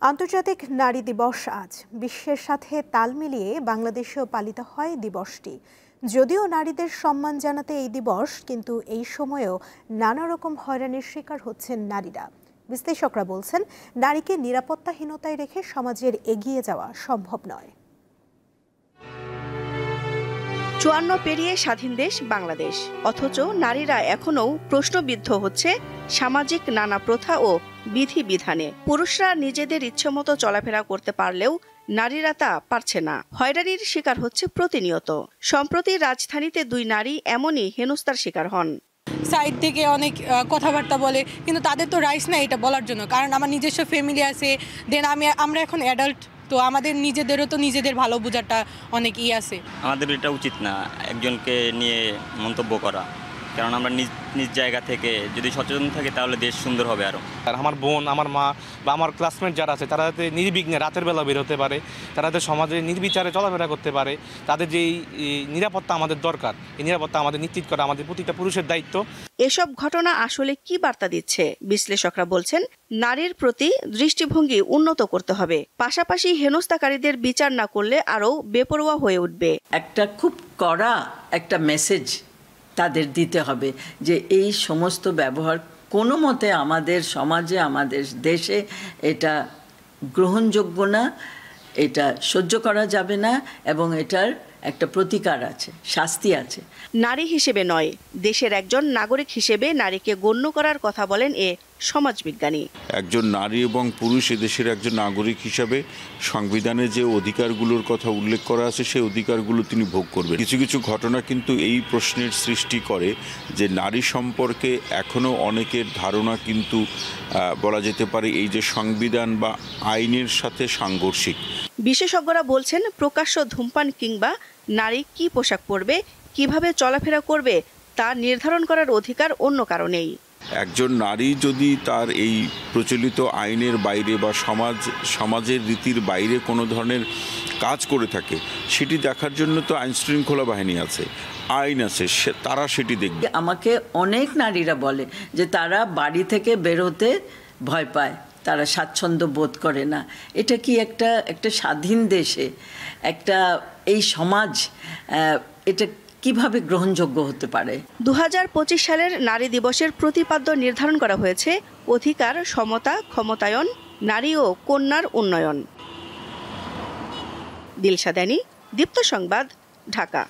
আন্তর্জাতিক নারী দিবস আজ। বিশ্বের সাথে তাল মিলিয়ে বাংলাদেশেও পালিত হয় দিবসটি। যদিও নারীদের সম্মান জানাতে এই দিবস, কিন্তু এই সময়েও নানা রকম হয়রানির শিকার হচ্ছেন নারীরা। বিশ্লেষকরা বলছেন, নারীকে নিরাপত্তাহীনতায় রেখে সমাজের এগিয়ে যাওয়া সম্ভব নয়। ৫৪ পেরিয়ে স্বাধীন দেশ বাংলাদেশ, অথচ নারীরা এখনও প্রশ্নবিদ্ধ হচ্ছে সামাজিক নানা প্রথা ও বিধিবিধানে। পুরুষরা নিজেদের ইচ্ছেমতো চলাফেরা করতে পারলেও নারীরা তা পারছে না, হয়রানির শিকার হচ্ছে প্রতিনিয়ত। সম্প্রতি রাজধানীতে ২ নারী এমনই হেনস্থার শিকার হন। সাইড থেকে অনেক কথাবার্তা বলে, কিন্তু তাদের তো রাইটস নাই এটা বলার জন্য, কারণ আমার নিজস্ব ফ্যামিলি আছে। দেন আমরা এখন অ্যাডাল্ট, তো আমাদের নিজেদেরও তো নিজেদের ভালো বোঝাটা অনেক আছে। আমাদের এটা উচিত না একজনকে নিয়ে মন্তব্য করা, কারণ আমরা নিজ জায়গা থেকে যদি সচেতন থাকি তাহলে দেশ সুন্দর হবে আরও। আর আমার বোন, আমার মা বা আমার ক্লাসমেট যারা আছে তারা যাতে নির্বিঘ্নে রাতের বেলা বের হতে পারে, তারা যাতে সমাজে নির্বিচারে চলাফেরা করতে পারে, তাদের যে নিরাপত্তা আমাদের দরকার, এই নিরাপত্তা আমাদের নিশ্চিত করা আমাদের প্রতিটা পুরুষের দায়িত্ব। এসব ঘটনা আসলে কি বার্তা দিচ্ছে? বিশ্লেষকরা বলছেন, নারীর প্রতি দৃষ্টিভঙ্গি উন্নত করতে হবে, পাশাপাশি হেনস্থাকারীদের বিচার না করলে আরও বেপরোয়া হয়ে উঠবে। একটা খুব কড়া একটা মেসেজ তাদের দিতে হবে যে এই সমস্ত ব্যবহার কোনো মতে আমাদের সমাজে, আমাদের দেশে এটা গ্রহণযোগ্য না, এটা সহ্য করা যাবে না, এবং এটার একটা প্রতিকার আছে, শাস্তি আছে। নারী হিসেবে নয়, দেশের একজন নাগরিক হিসেবে নারীকে গণ্য করার কথা বলেন এ সমাজবিজ্ঞানী। একজন নারী এবং পুরুষ এদেশের একজন নাগরিক হিসাবে সংবিধানে যে অধিকারগুলোর কথা উল্লেখ করা আছে সেই অধিকারগুলো তিনি ভোগ করবেন। কিছু কিছু ঘটনা কিন্তু এই প্রশ্নের সৃষ্টি করে যে নারী সম্পর্কে এখনও অনেকের ধারণা কিন্তু বলা যেতে পারে এই যে সংবিধান বা আইনের সাথে সাংঘর্ষিক। বিশেষজ্ঞরা বলছেন, প্রকাশ্য ধূমপান কিংবা নারী কি পোশাক পরবে, কিভাবে চলাফেরা করবে তা নির্ধারণ করার অধিকার অন্য কারো নেই। একজন নারী যদি তার এই প্রচলিত আইনের বাইরে বা সমাজের রীতির বাইরে কোনো ধরনের কাজ করে থাকে, সেটি দেখার জন্য তো আইন শৃঙ্খলা বাহিনী আছে, আইন আছে, তারা সেটি দেখবে। আমাকে অনেক নারীরা বলে যে তারা বাড়ি থেকে বেরোতে ভয় পায়, তারা স্বাচ্ছন্দ্য বোধ করে না। এটা কি একটা স্বাধীন দেশে একটা এই সমাজ এটা কিভাবে গ্রহণযোগ্য হতে পারে? ২০২৫ সালের নারী দিবসের প্রতিপাদ্য নির্ধারণ করা হয়েছে অধিকার, সমতা, ক্ষমতায়ন, নারী ও কন্যার উন্নয়ন। দিলশা দানি, দীপ্ত সংবাদ, ঢাকা।